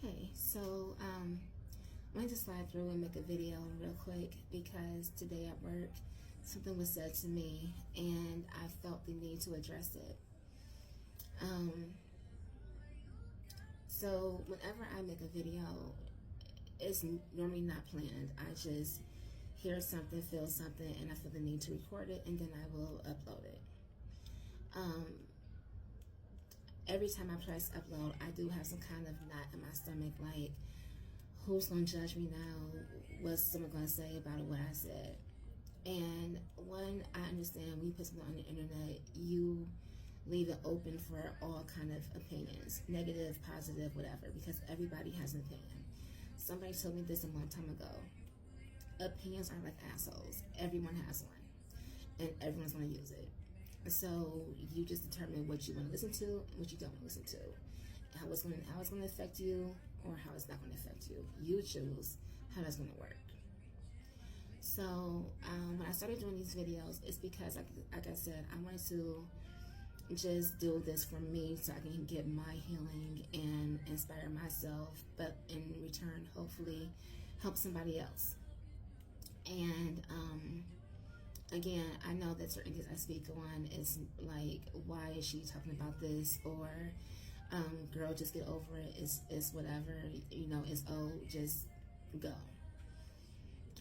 Okay, so I wanted to slide through and make a video real quick because today at work something was said to me and I felt the need to address it. So whenever I make a video, it's normally not planned. I just hear something, feel something, and I feel the need to record it, and then I will upload it. Every time I press upload, I do have some kind of knot in my stomach, like, who's going to judge me now? What's someone going to say about what I said? And one, I understand when you put something on the internet, you leave it open for all kind of opinions, negative, positive, whatever, because everybody has an opinion. Somebody told me this a long time ago. Opinions are like assholes. Everyone has one, and everyone's going to use it. So you just determine what you want to listen to and what you don't want to listen to, how it's going to affect you or how it's not going to affect you. You choose how that's going to work. So when I started doing these videos, it's because, like I said, I wanted to just do this for me so I can get my healing and inspire myself, but in return, hopefully, help somebody else. And again, I know that certain things I speak on is like, why is she talking about this? Or, girl, just get over it. It's whatever. You know, it's old. Just go.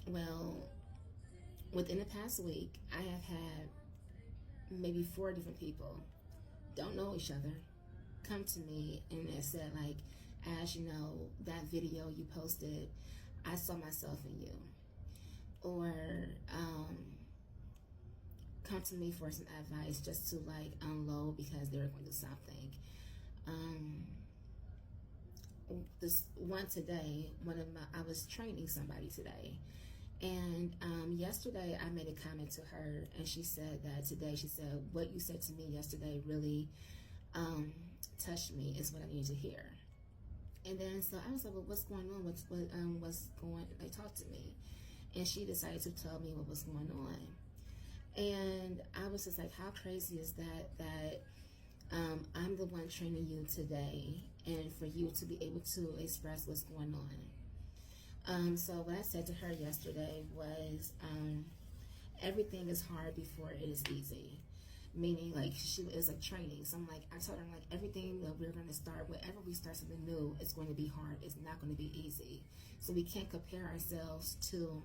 Well, within the past week, I have had maybe 4 different people, don't know each other, come to me and they said, like, as you know, that video you posted, I saw myself in you. Or, come to me for some advice just to like unload because they're going to do something. This one today, I was training somebody today, and yesterday I made a comment to her, and she said that today, she said, what you said to me yesterday really touched me, is what I needed to hear. And then so I was like, well, what's going on? What's going? They talked to me, and she decided to tell me what was going on. And I was just like, how crazy is that I'm the one training you today, and for you to be able to express what's going on. So what I said to her yesterday was, everything is hard before it is easy. Meaning, like, she is like training. So I'm like, I told her, like, everything that we're going to start, whenever we start something new, it's going to be hard. It's not going to be easy. So we can't compare ourselves to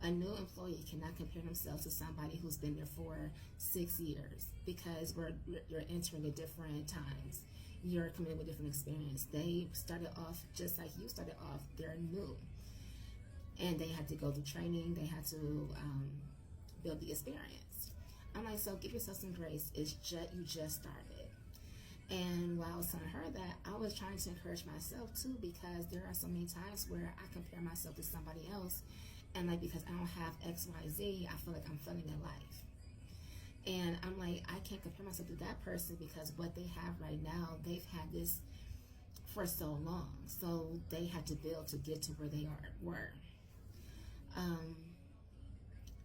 a new employee. Cannot compare themselves to somebody who's been there for 6 years, because you're entering at different times. You're coming in with different experience. They started off just like you started off. They're new, and they had to go through training. They had to build the experience. I'm like, so give yourself some grace. You just started. And while I was telling her that, I was trying to encourage myself too, because there are so many times where I compare myself to somebody else. And like, because I don't have X, Y, Z, I feel like I'm failing in life. And I'm like, I can't compare myself to that person, because what they have right now, they've had this for so long. So they had to build to get to where they were.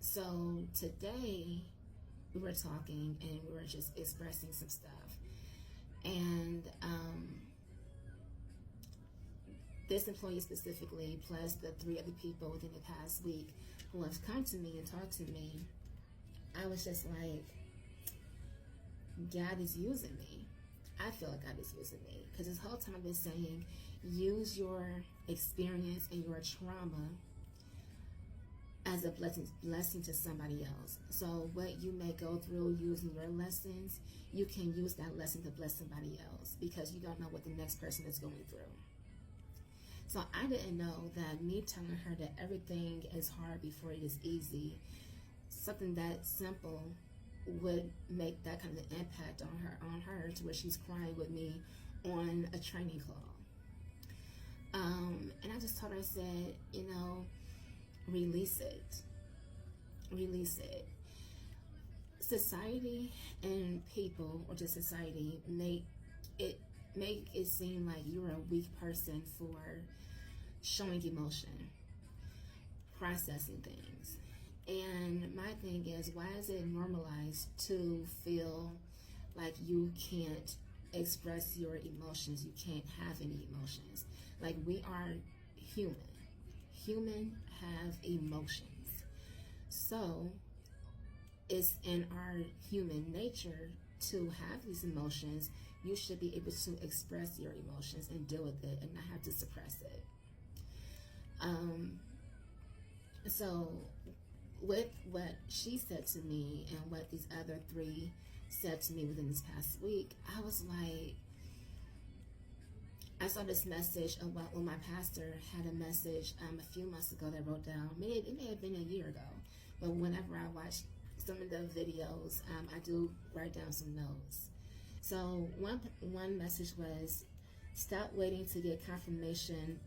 So today we were talking and we were just expressing some stuff. And this employee specifically, plus the 3 other people within the past week who have come to me and talked to me, I was just like, God is using me. I feel like God is using me, because this whole time I've been saying, use your experience and your trauma as a blessing to somebody else. So what you may go through using your lessons, you can use that lesson to bless somebody else, because you don't know what the next person is going through. So I didn't know that me telling her that everything is hard before it is easy, something that simple, would make that kind of impact on her to where she's crying with me on a training call. And I just told her, I said, you know, release it. Release it. Society and people, or just society, make it seem like you're a weak person for showing emotion, processing things. And my thing is, why is it normalized to feel like you can't express your emotions. You can't have any emotions. Like, we are human. Human have emotions. So it's in our human nature to have these emotions. You should be able to express your emotions and deal with it and not have to suppress it. So with what she said to me and what these other three said to me within this past week, I was like, I saw this message of what, when my pastor had a message a few months ago that I wrote down. It may have been a year ago, but whenever I watch some of the videos, I do write down some notes. So one message was, stop waiting to get confirmation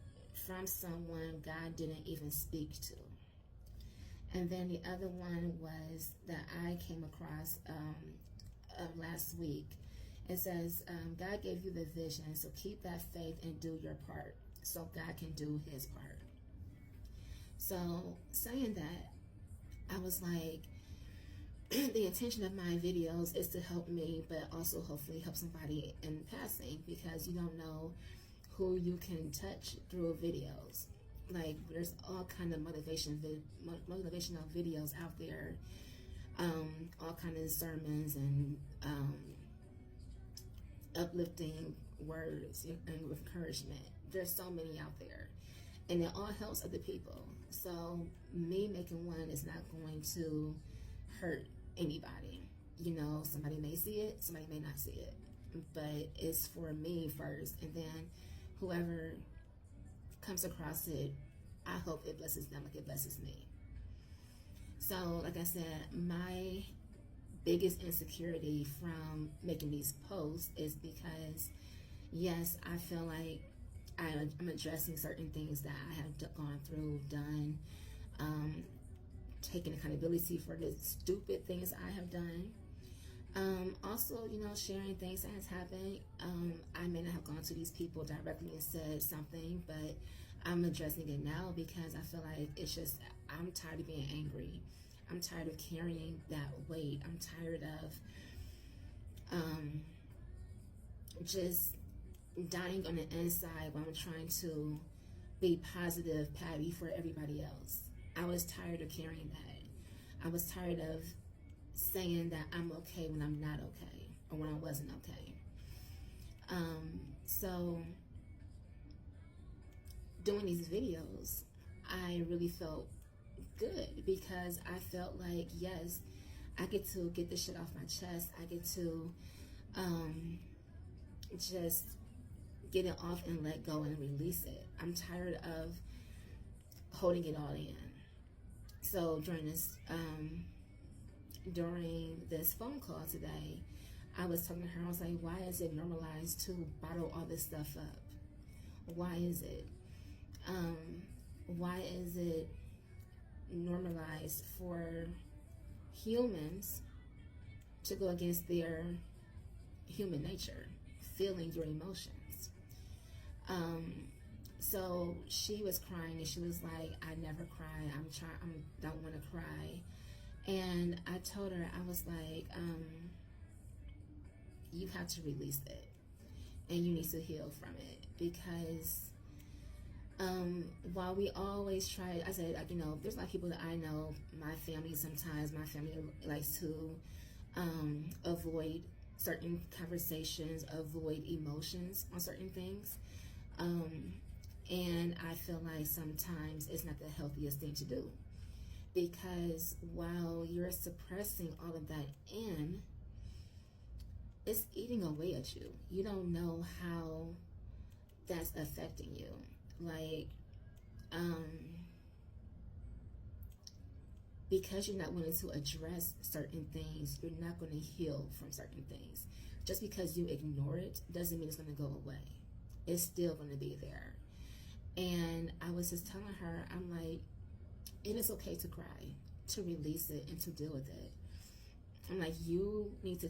from someone God didn't even speak to. And then the other one was that I came across last week. It says, God gave you the vision, so keep that faith and do your part so God can do his part. So saying that, I was like, the intention of my videos is to help me, but also hopefully help somebody in passing, because you don't know who you can touch through videos. Like, there's all kind of motivational videos out there, all kind of sermons and uplifting words and encouragement. There's so many out there, and it all helps other people. So me making one is not going to hurt anybody. You know, somebody may see it, somebody may not see it, but it's for me first, and then whoever comes across it, I hope it blesses them like it blesses me. So, like I said, my biggest insecurity from making these posts is because, yes, I feel like I'm addressing certain things that I have gone through, done, taking accountability for the stupid things I have done. Also, you know, sharing things that has happened. I may not have gone to these people directly and said something, but I'm addressing it now because I feel like it's just, I'm tired of being angry. I'm tired of carrying that weight. I'm tired of just dying on the inside while I'm trying to be positive Patty for everybody else. I was tired of carrying that. I was tired of saying that I'm okay when I'm not okay, or when I wasn't okay. So doing these videos, I really felt good because I felt like, yes, I get to get this shit off my chest. I get to just get it off and let go and release it. I'm tired of holding it all in. So during this phone call today, I was talking to her. I was like, why is it normalized to bottle all this stuff up? Why is it? Why is it normalized for humans to go against their human nature, feeling your emotions? So she was crying and she was like, I never cry. I don't want to cry. And I told her, I was like, you have to release it and you need to heal from it, because while we always try, I said, like, you know, there's a lot of people that I know, my family likes to avoid certain conversations, avoid emotions on certain things. And I feel like sometimes it's not the healthiest thing to do, because while you're suppressing all of that in, it's eating away at you. You don't know how that's affecting you. Like, because you're not willing to address certain things, you're not going to heal from certain things. Just because you ignore it doesn't mean it's going to go away. It's still going to be there. And I was just telling her, I'm like, it is okay to cry, to release it, and to deal with it. I'm like, you need to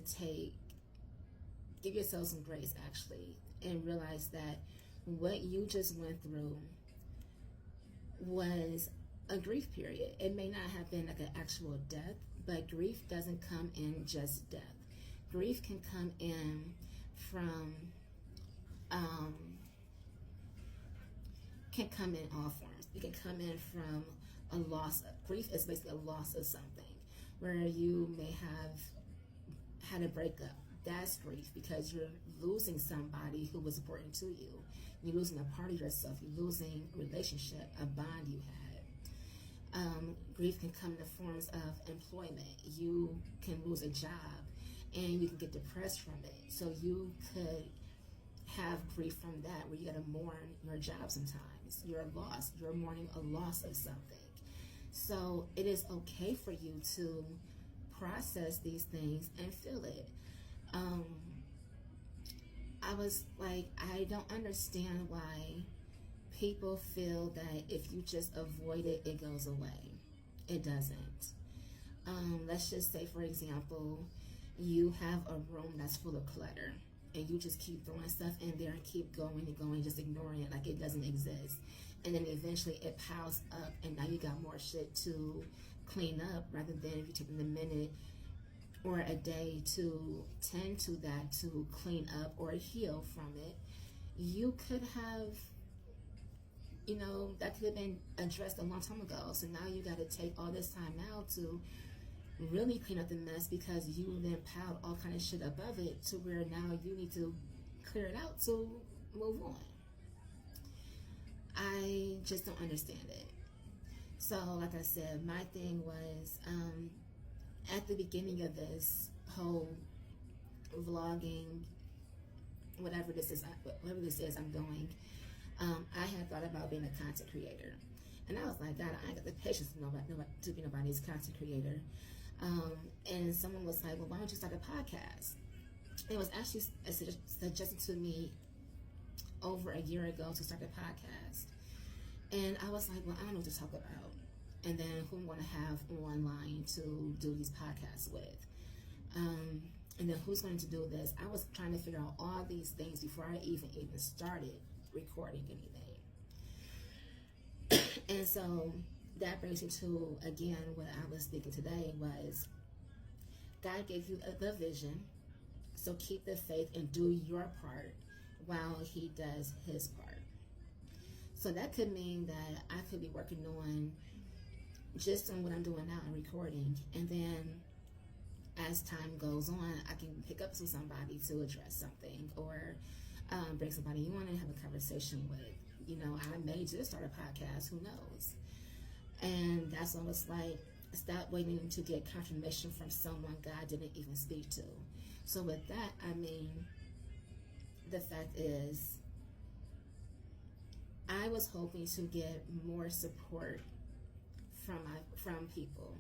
give yourself some grace, actually, and realize that what you just went through was a grief period. It may not have been like an actual death, but grief doesn't come in just death. Grief can come in from um, can come in all forms. It can come in from a loss. Grief is basically a loss of something, where you may have had a breakup. That's grief because you're losing somebody who was important to you. You're losing a part of yourself. You're losing a relationship, a bond you had. Grief can come in the forms of employment. You can lose a job and you can get depressed from it. So you could have grief from that, where you got to mourn your job sometimes. You're lost. You're mourning a loss of something. So it is okay for you to process these things and feel it. I was like, I don't understand why people feel that if you just avoid it, it goes away. It doesn't. Let's just say, for example, you have a room that's full of clutter and you just keep throwing stuff in there and keep going and going, just ignoring it like it doesn't exist. And then eventually it piles up and now you got more shit to clean up, rather than if you take a minute or a day to tend to that, to clean up or heal from it. You could have, that could have been addressed a long time ago. So now you got to take all this time now to really clean up the mess, because you then piled all kind of shit above it, to where now you need to clear it out to move on. I just don't understand it. So like I said, my thing was, at the beginning of this whole vlogging, whatever this is I'm doing, I had thought about being a content creator. And I was like, God, I ain't got the patience to be nobody's content creator. And someone was like, well, why don't you start a podcast? It was actually suggested to me over a year ago to start a podcast. And I was like, well, I don't know what to talk about. And then who I'm going to have online to do these podcasts with. And then who's going to do this? I was trying to figure out all these things before I even started recording anything. And so that brings me to, again, what I was thinking today was, God gave you the vision, so keep the faith and do your part while He does His part. So that could mean that I could be working on just on what I'm doing now, recording, and then as time goes on, I can pick up somebody to address something, or bring somebody you want to have a conversation with. I may just start a podcast, who knows? And that's almost like, stop waiting to get confirmation from someone God didn't even speak to. So with that, I mean, the fact is, I was hoping to get more support from people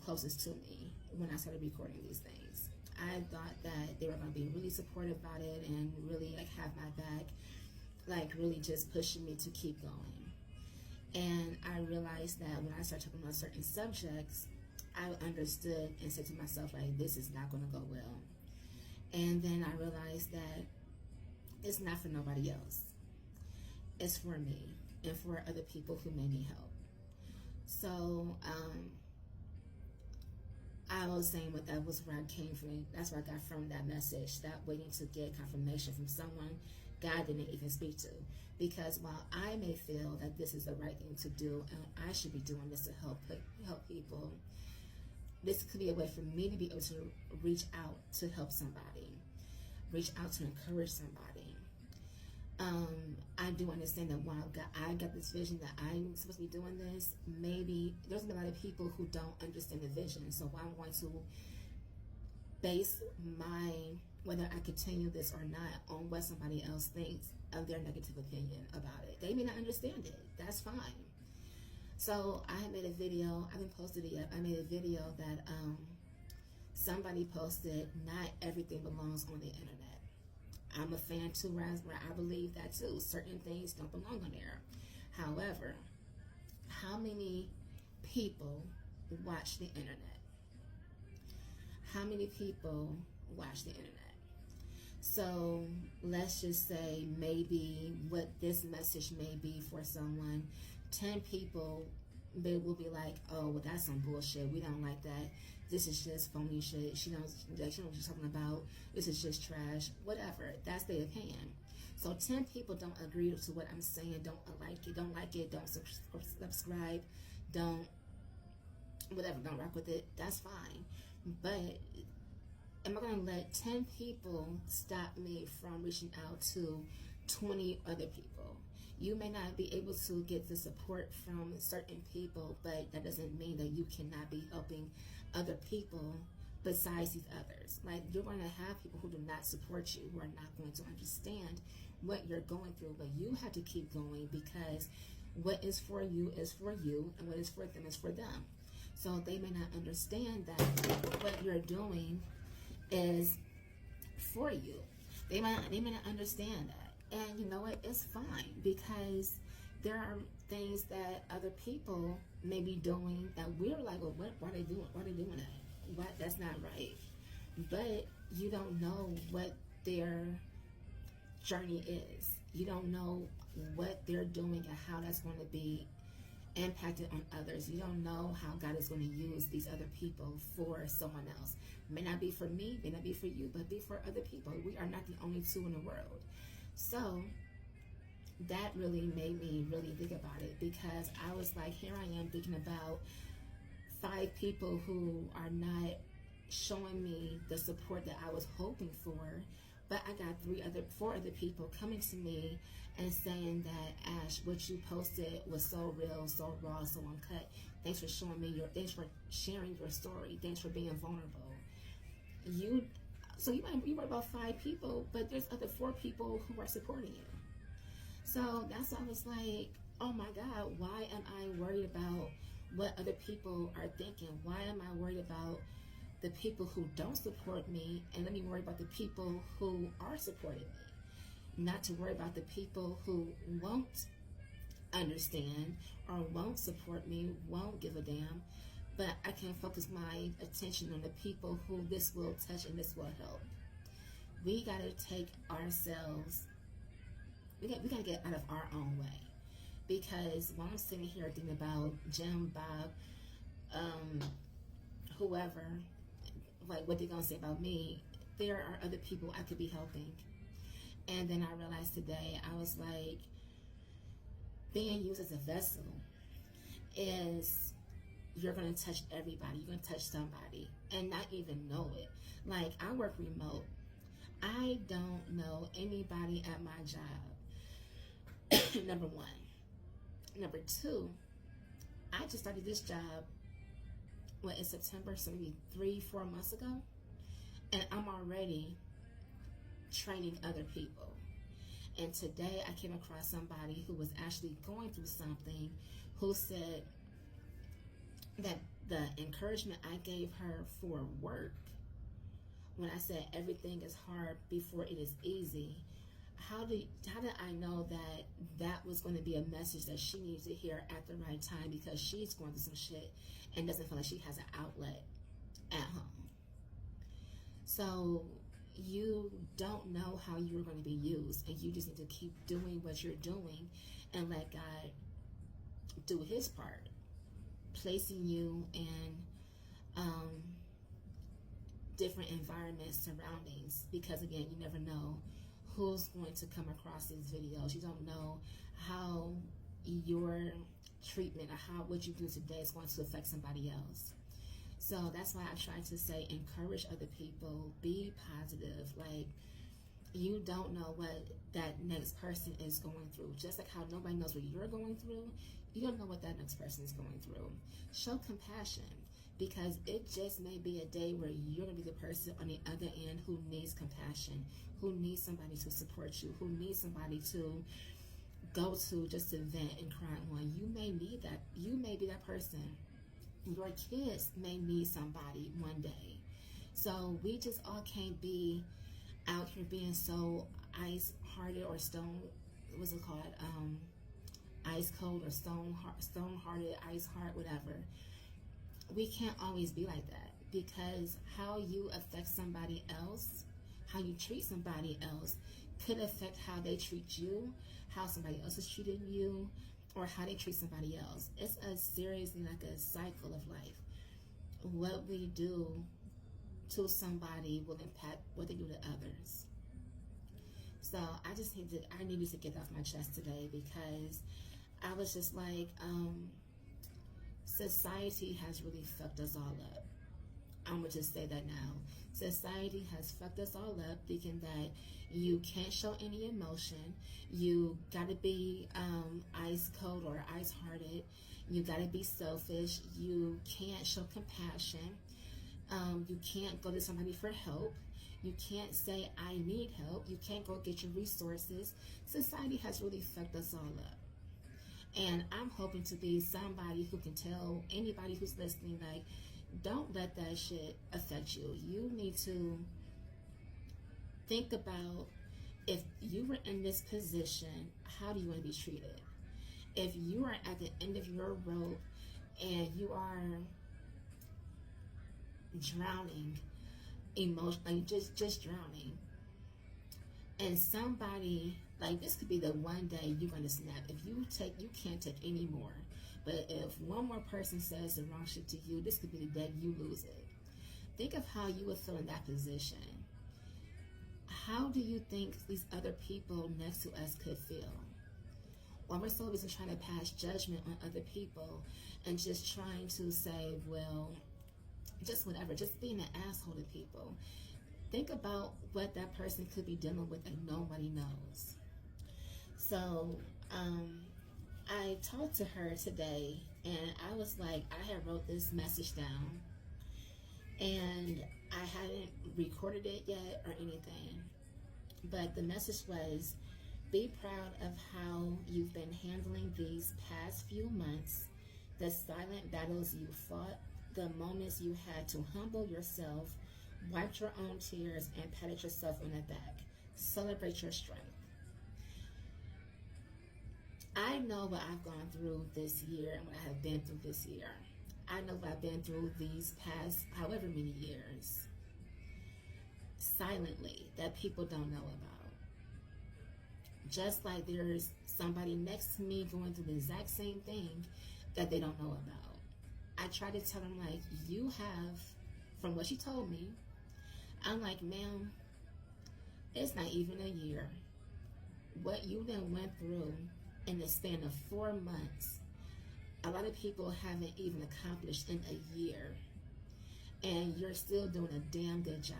closest to me when I started recording these things. I thought that they were going to be really supportive about it and really have my back, really just pushing me to keep going. And I realized that when I started talking about certain subjects, I understood and said to myself, this is not going to go well. And then I realized that it's not for nobody else. It's for me and for other people who may need help. So I was saying that was where I came from. That's where I got from that message, that waiting to get confirmation from someone God didn't even speak to. Because while I may feel that this is the right thing to do and I should be doing this to help people, this could be a way for me to be able to reach out to help somebody, reach out to encourage somebody. I do understand that while I got this vision that I'm supposed to be doing this, maybe there's a lot of people who don't understand the vision. So I'm going to base whether I continue this or not on what somebody else thinks of their negative opinion about it. They may not understand it. That's fine. So I made a video. I haven't posted it yet. I made a video that somebody posted, not everything belongs on the internet. I'm a fan too, where I believe that too. Certain things don't belong on there. However, how many people watch the internet? How many people watch the internet? So let's just say maybe what this message may be for someone, 10 people will be like, oh, well, that's some bullshit. We don't like that. this is just phony shit. She knows what she's talking about. This is just trash. Whatever. That's their opinion. So 10 people don't agree to what I'm saying, don't like it, don't subscribe, don't whatever, don't rock with it. That's fine. But am I going to let 10 people stop me from reaching out to 20 other people? You may not be able to get the support from certain people, but that doesn't mean that you cannot be helping other people besides these others. Like, you're going to have people who do not support you, who are not going to understand what you're going through, but you have to keep going, because what is for you, and what is for them is for them. So they may not understand that what you're doing is for you. They may not understand that. And you know what? It's fine, because there are things that other people may be doing that we're like, well, why are they doing that? What? That's not right. But you don't know what their journey is. You don't know what they're doing and how that's going to be impacted on others. You don't know how God is going to use these other people for someone else. May not be for me, may not be for you, but be for other people. We are not the only two in the world. So that really made me really think about it, because I was like, here I am thinking about 5 people who are not showing me the support that I was hoping for, but I got 4 other people coming to me and saying that, Ash, what you posted was so real, so raw, so uncut. Thanks for thanks for sharing your story. Thanks for being vulnerable. So you worry about 5 people, but there's other 4 people who are supporting you. So that's why I was like, oh my God, why am I worried about what other people are thinking? Why am I worried about the people who don't support me, and let me worry about the people who are supporting me? Not to worry about the people who won't understand or won't support me, won't give a damn, but I can focus my attention on the people who this will touch and this will help. We got to take ourselves, we got to get out of our own way. Because while I'm sitting here thinking about Jim, Bob, whoever, like what they're going to say about me, there are other people I could be helping. And then I realized today, I was like, being used as a vessel is, you're going to touch everybody. You're going to touch somebody and not even know it. Like, I work remote. I don't know anybody at my job. Number 1. Number 2, I just started this job, in September, so maybe 3-4 months ago. And I'm already training other people. And today I came across somebody who was actually going through something, who said that the encouragement I gave her for work, when I said everything is hard before it is easy, how did I know that was going to be a message that she needs to hear at the right time, because she's going through some shit and doesn't feel like she has an outlet at home. So you don't know how you're going to be used, and you just need to keep doing what you're doing and let God do his part, placing you in different environments, surroundings, because again, you never know who's going to come across these videos. You don't know how your treatment or what you do today is going to affect somebody else. So that's why I try to say, encourage other people, be positive. Like, you don't know what that next person is going through. Just like how nobody knows what you're going through, you don't know what that next person is going through. Show compassion, because it just may be a day where you're going to be the person on the other end who needs compassion, who needs somebody to support you, who needs somebody to go to just to vent and cry on. You may need that. You may be that person. Your kids may need somebody one day. So we just all can't be out here being so ice-hearted or stone, what's it called? Ice cold or stone-hearted, ice-heart, whatever. We can't always be like that, because how you affect somebody else, how you treat somebody else, could affect how they treat you, how somebody else is treating you, or how they treat somebody else. It's seriously like a cycle of life. what we do to somebody will impact what they do to others. So I needed to get off my chest today because I was just like, society has really fucked us all up. I'm gonna just say that now. Society has fucked us all up, thinking that you can't show any emotion. You gotta be ice cold or ice hearted. You gotta be selfish. You can't show compassion. You can't go to somebody for help. You can't say, I need help. You can't go get your resources. Society has really fucked us all up. And I'm hoping to be somebody who can tell anybody who's listening, like, don't let that shit affect you. You need to think about, if you were in this position, how do you want to be treated? If you are at the end of your rope and you are drowning emotionally, just drowning, and somebody, like, this could be the one day you're gonna snap. If you can't take any more. But if one more person says the wrong shit to you, this could be the day you lose it. Think of how you would feel in that position. How do you think these other people next to us could feel? Or we're so busy trying to pass judgment on other people and just trying to say, well, just whatever, just being an asshole to people. Think about what that person could be dealing with and nobody knows. So, I talked to her today and I was like, I had wrote this message down and I hadn't recorded it yet or anything. But the message was, be proud of how you've been handling these past few months, the silent battles you fought, the moments you had to humble yourself, wipe your own tears, and patted yourself on the back. Celebrate your strength. I know what I've gone through this year and what I have been through this year. I know what I've been through these past however many years, silently, that people don't know about. Just like there's somebody next to me going through the exact same thing that they don't know about. I try to tell them, like, you have, from what she told me, I'm like, ma'am, it's not even a year. What you done went through in the span of 4 months, a lot of people haven't even accomplished in a year. And you're still doing a damn good job.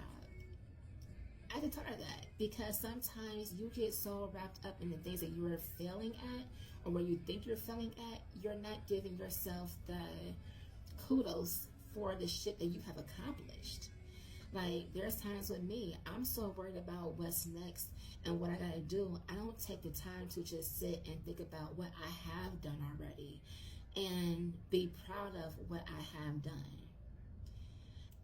I can tell her that because sometimes you get so wrapped up in the things that you're failing at or where you think you're failing at, you're not giving yourself the kudos for the shit that you have accomplished. Like, there's times with me, I'm so worried about what's next and what I gotta do. I don't take the time to just sit and think about what I have done already and be proud of what I have done.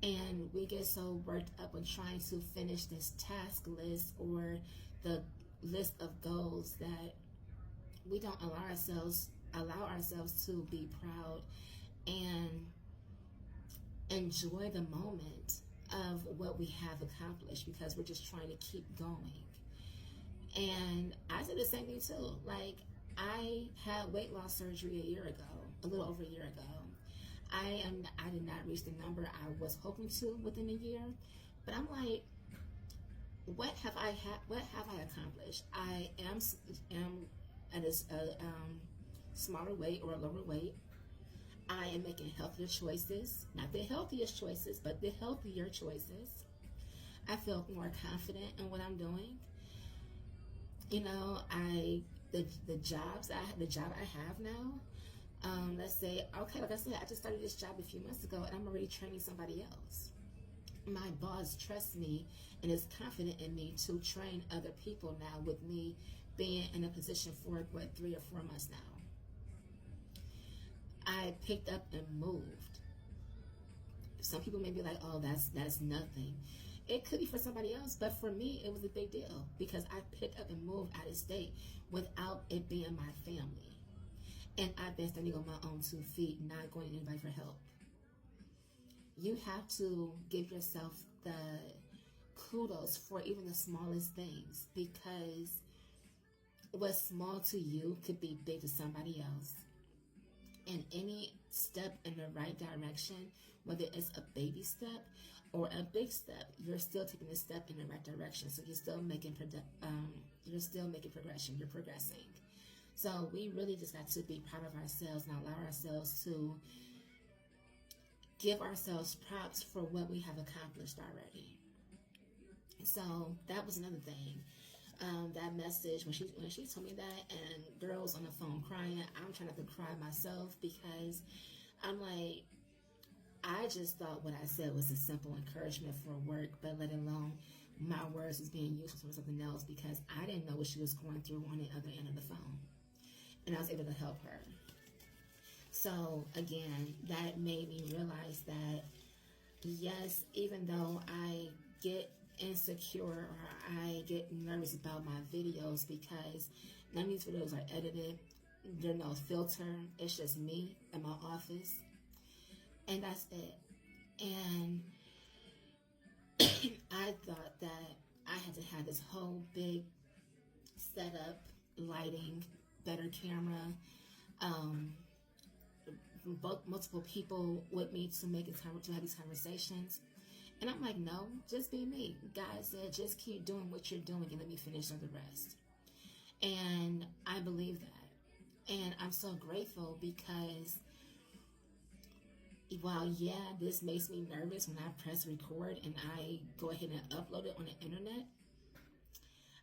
And we get so worked up on trying to finish this task list or the list of goals that we don't allow ourselves to be proud and enjoy the moment of what we have accomplished because we're just trying to keep going. And I did the same thing too. Like, I had weight loss surgery a little over a year ago. I did not reach the number I was hoping to within a year, but I'm like, what have I accomplished? I am at a smaller weight or a lower weight. I am making healthier choices, not the healthiest choices, but the healthier choices. I feel more confident in what I'm doing. You know, the job I have now. Let's say, okay, like I said, I just started this job a few months ago, and I'm already training somebody else. My boss trusts me and is confident in me to train other people now, with me being in a position for 3 or 4 months now. I picked up and moved. Some people may be like, oh, that's nothing. It could be for somebody else, but for me, it was a big deal because I picked up and moved out of state without it being my family. And I've been standing on my own 2 feet, not going to anybody for help. You have to give yourself the kudos for even the smallest things, because what's small to you could be big to somebody else. And any step in the right direction, whether it's a baby step or a big step, you're still taking a step in the right direction. So you're still making progression. You're progressing. So we really just got to be proud of ourselves and allow ourselves to give ourselves props for what we have accomplished already. So that was another thing. That message, when she told me that, and girls on the phone crying, I'm trying not to cry myself, because I'm like, I just thought what I said was a simple encouragement for work, but let alone my words was being used for something else, because I didn't know what she was going through on the other end of the phone, and I was able to help her. So again, that made me realize that yes, even though I get insecure or I get nervous about my videos, because none of these videos are edited, there's no filter, it's just me in my office, and that's it. And I thought that I had to have this whole big setup, lighting, better camera, multiple people with me to have these conversations. And I'm like, no, just be me. God said, just keep doing what you're doing and let me finish on the rest. And I believe that. And I'm so grateful, because while, yeah, this makes me nervous when I press record and I go ahead and upload it on the internet,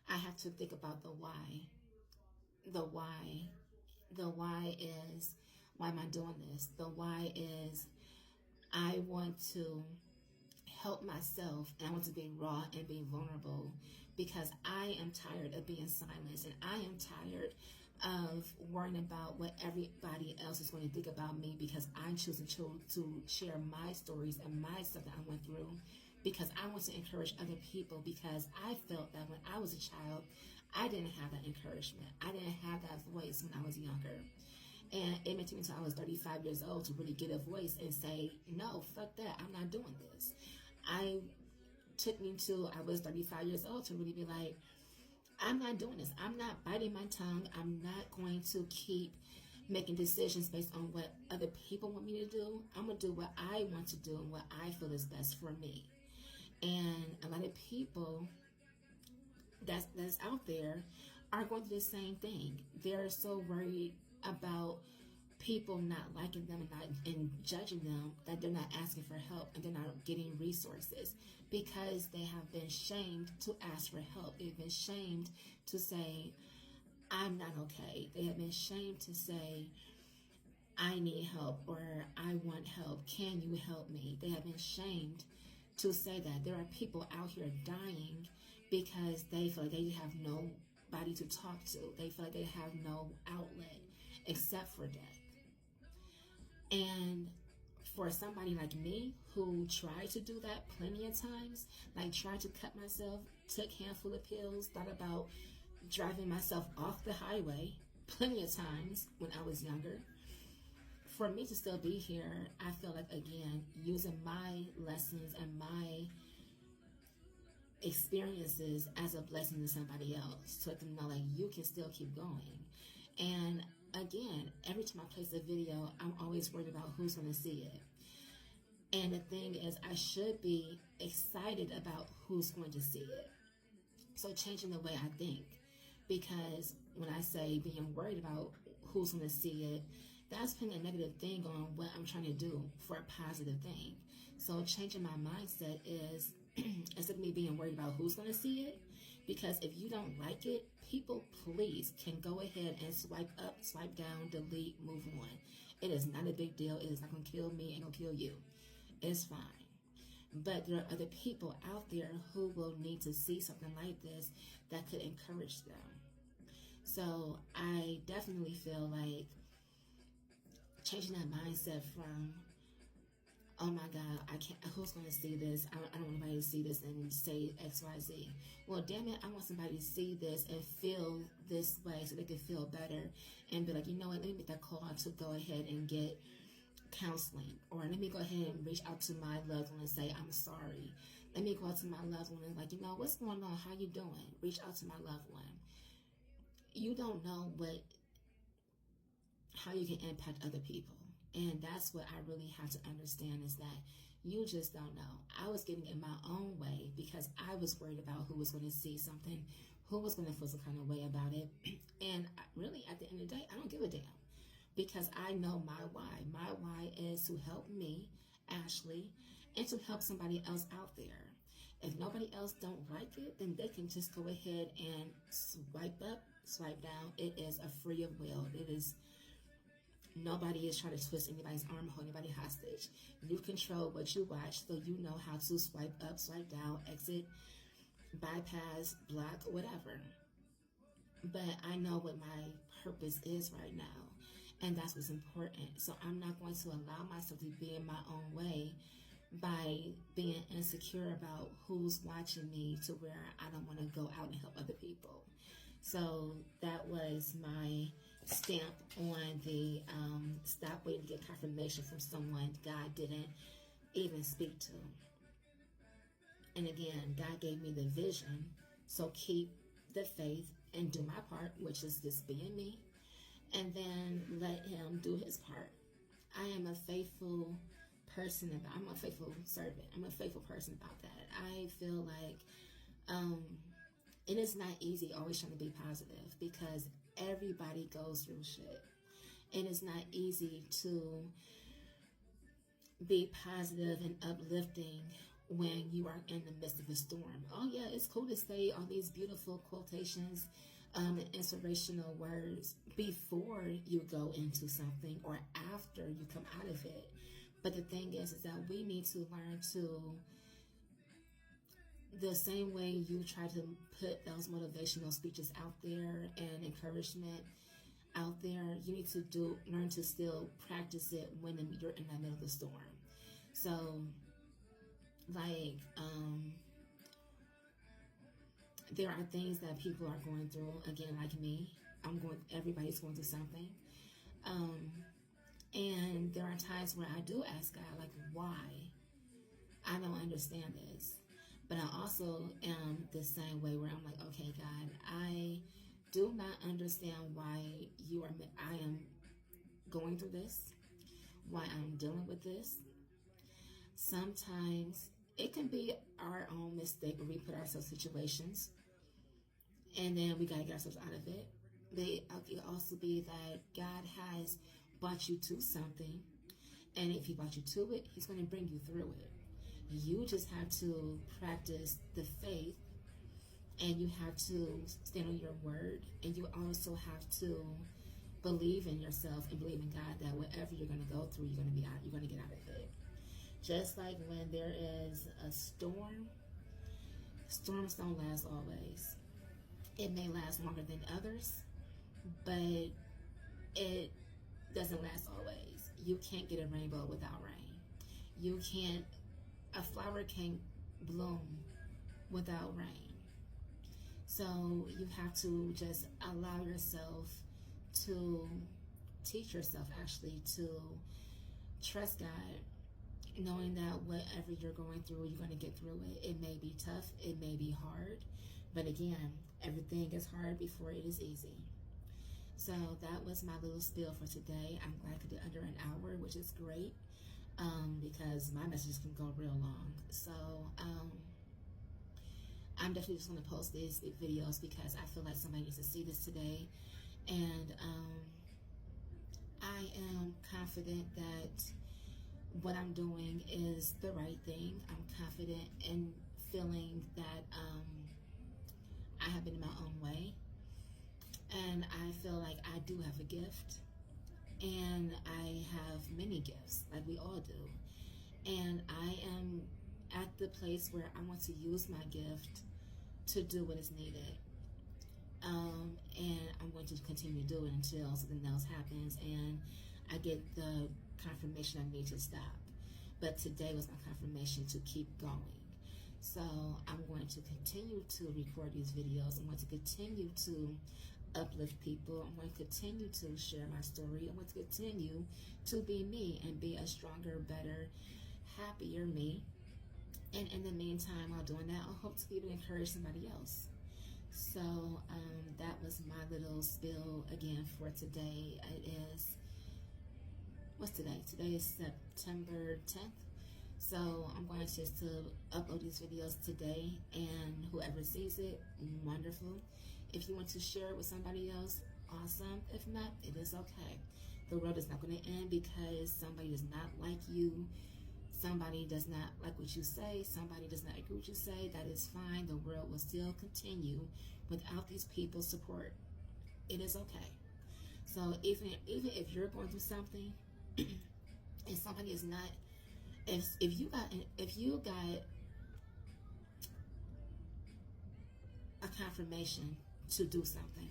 I have to think about the why. The why. The why is, why am I doing this? The why is, I want to help myself, and I want to be raw and be vulnerable, because I am tired of being silenced, and I am tired of worrying about what everybody else is going to think about me, because I choose to share my stories and my stuff that I went through, because I want to encourage other people, because I felt that when I was a child, I didn't have that encouragement. I didn't have that voice when I was younger. And it took me until I was 35 years old to really get a voice and say, no, fuck that, I'm not doing this. I was 35 years old to really be like, I'm not doing this. I'm not biting my tongue. I'm not going to keep making decisions based on what other people want me to do. I'm going to do what I want to do and what I feel is best for me. And a lot of people that's out there are going through the same thing. They're so worried about people not liking them and judging them that they're not asking for help and they're not getting resources, because they have been shamed to ask for help. They've been shamed to say, I'm not okay. They have been shamed to say, I need help, or I want help. Can you help me? They have been shamed to say that. There are people out here dying because they feel like they have nobody to talk to. They feel like they have no outlet except for death. And for somebody like me, who tried to do that plenty of times, like tried to cut myself, took a handful of pills, thought about driving myself off the highway plenty of times when I was younger, for me to still be here, I feel like, again, using my lessons and my experiences as a blessing to somebody else, to let them know, like, you can still keep going. And again, every time I place a video, I'm always worried about who's going to see it. And the thing is, I should be excited about who's going to see it. So changing the way I think, because when I say being worried about who's going to see it, that's putting a negative thing on what I'm trying to do for a positive thing. So changing my mindset is, instead of me being worried about who's going to see it, because if you don't like it, people, please, can go ahead and swipe up, swipe down, delete, move on. It is not a big deal. It is not going to kill me. It ain't going to kill you. It's fine. But there are other people out there who will need to see something like this that could encourage them. So I definitely feel like changing that mindset from, oh my God, I can't, who's going to see this? I don't want anybody to see this and say X, Y, Z. Well, damn it, I want somebody to see this and feel this way so they can feel better and be like, you know what, let me make that call to go ahead and get counseling. Or let me go ahead and reach out to my loved one and say, I'm sorry. Let me go out to my loved one and like, you know, what's going on? How you doing? Reach out to my loved one. You don't know how you can impact other people. And that's what I really have to understand, is that you just don't know. I was getting in my own way because I was worried about who was going to see something, who was going to feel some kind of way about it. And really, at the end of the day, I don't give a damn, because I know my why. My why is to help me, Ashley, and to help somebody else out there. If nobody else don't like it, then they can just go ahead and swipe up, swipe down. It is a free of will. It is, nobody is trying to twist anybody's arm, hold anybody hostage. You control what you watch, so you know how to swipe up, swipe down, exit, bypass, block, whatever. But I know what my purpose is right now, and that's what's important. So I'm not going to allow myself to be in my own way by being insecure about who's watching me, to where I don't want to go out and help other people. So that was my stamp on the stop waiting to get confirmation from someone God didn't even speak to. And again, God gave me the vision, so keep the faith and do my part, which is just being me, and then let him do his part. I am a faithful person I'm a faithful servant. I'm a faithful person about that. I feel like it is not easy always trying to be positive, because everybody goes through shit. And it's not easy to be positive and uplifting when you are in the midst of a storm. Oh yeah, it's cool to say all these beautiful quotations and inspirational words before you go into something or after you come out of it. But the thing is that we need to learn to, the same way you try to put those motivational speeches out there and encouragement out there, you need to learn to still practice it when you're in the middle of the storm. So, like, there are things that people are going through. Again, like me, everybody's going through something. And there are times where I do ask God, like, why? I don't understand this. But I also am the same way, where I'm like, okay, God, I do not understand why I am going through this, why I'm dealing with this. Sometimes it can be our own mistake, where we put ourselves in situations and then we got to get ourselves out of it. But it can also be that God has brought you to something, and if he brought you to it, he's going to bring you through it. You just have to practice the faith, and you have to stand on your word, and you also have to believe in yourself and believe in God, that whatever you're going to go through, you're going to get out of it. Just like when there is a storm, storms don't last always. It may last longer than others, but it doesn't last always. You can't get a rainbow without rain. A flower can't bloom without rain. So you have to just allow yourself to teach yourself, actually, to trust God, knowing that whatever you're going through, you're going to get through it. It may be tough, it may be hard, but again, everything is hard before it is easy. So that was my little spiel for today. I'm glad I could do under an hour, which is great, because my messages can go real long. So I'm definitely just going to post these videos because I feel like somebody needs to see this today. And I am confident that what I'm doing is the right thing. I'm confident in feeling that I have been in my own way. And I feel like I do have a gift. And I have many gifts, like we all do. And I am at the place where I want to use my gift to do what is needed. And I'm going to continue to do it until something else happens and I get the confirmation I need to stop. But today was my confirmation to keep going. So I'm going to continue to record these videos. I'm going to continue to uplift people. I'm going to continue to share my story. I'm going to continue to be me and be a stronger, better, happier me. And in the meantime, while doing that, I hope to be able to encourage somebody else. So that was my little spill again for today. It is what's today? Today is September 10th. So I'm going just to upload these videos today, and whoever sees it, wonderful. If you want to share it with somebody else, awesome. If not, it is okay. The world is not going to end because somebody does not like you. Somebody does not like what you say. Somebody does not agree with what you say. That is fine. The world will still continue without these people's support. It is okay. So even if you're going through something, and somebody is not, if you got a confirmation to do something,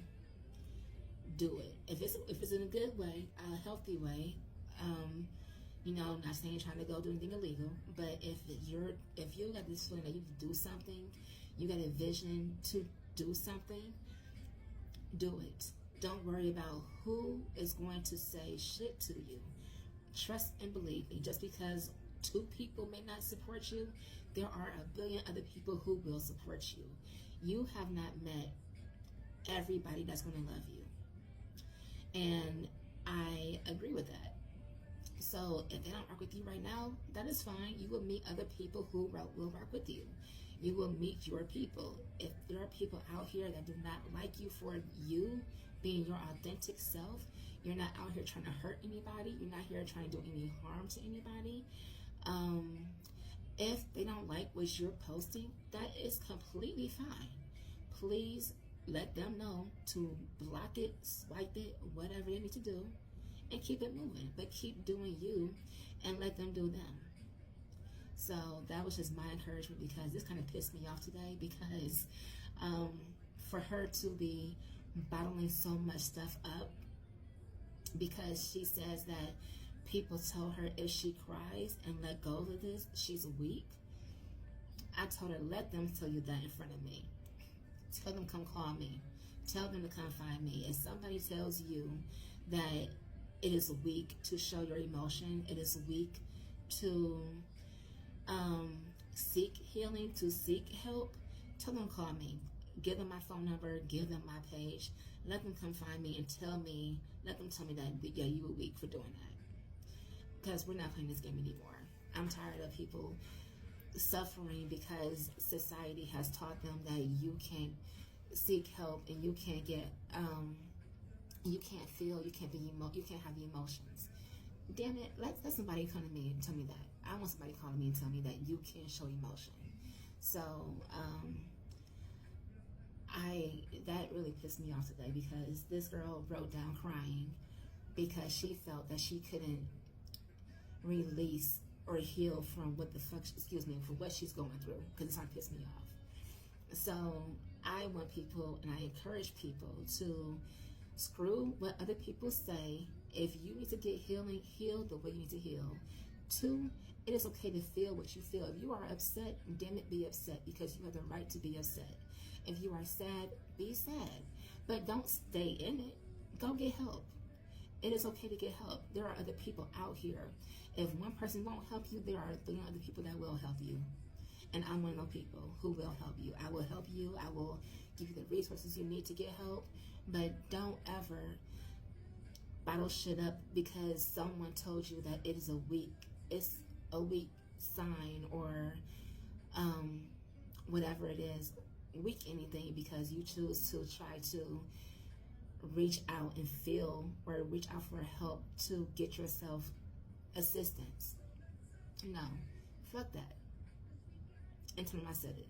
do it. If it's in a good way, a healthy way, not saying you're trying to go do anything illegal, but if you got this feeling that you can do something, you got a vision to do something, do it. Don't worry about who is going to say shit to you. Trust and believe me. Just because 2 people may not support you, there are a billion other people who will support you. You have not met everybody that's going to love you. And I agree with that. So if they don't rock with you right now, that is fine. You will meet other people who will rock with you. You will meet your people. If there are people out here that do not like you for you being your authentic self, you're not out here trying to hurt anybody. You're not here trying to do any harm to anybody. If they don't like what you're posting, that is completely fine. Please let them know to block it, swipe it, whatever they need to do, and keep it moving. But keep doing you and let them do them. So that was just my encouragement, because this kind of pissed me off today, because for her to be bottling so much stuff up because she says that people told her if she cries and let go of this, she's weak. I told her, let them tell you that in front of me. Tell them come call me. Tell them to come find me. If somebody tells you that it is weak to show your emotion, it is weak to seek healing, to seek help, tell them call me. Give them my phone number, give them my page, let them come find me and let them tell me that, yeah, you were weak for doing that. Because we're not playing this game anymore. I'm tired of people suffering because society has taught them that you can't seek help and you can't get, you can't feel, you can't have emotions. Damn it, let somebody come to me and tell me that. I want somebody calling me and tell me that you can't show emotion. So, that really pissed me off today, because this girl wrote down crying because she felt that she couldn't release or heal from what she's going through, because it's starting to piss me off. So I want people, and I encourage people to screw what other people say. If you need to get healing, heal the way you need to heal. 2, it is okay to feel what you feel. If you are upset, damn it, be upset, because you have the right to be upset. If you are sad, be sad. But don't stay in it. Go get help. It is okay to get help. There are other people out here. If one person won't help you, there are 3 other people that will help you. And I'm one of those people who will help you. I will help you. I will give you the resources you need to get help. But don't ever bottle shit up because someone told you that it's a weak sign, or whatever it is, weak anything, because you choose to try to reach out and feel, or reach out for help to get yourself assistance. No, fuck that. And tell them I said it.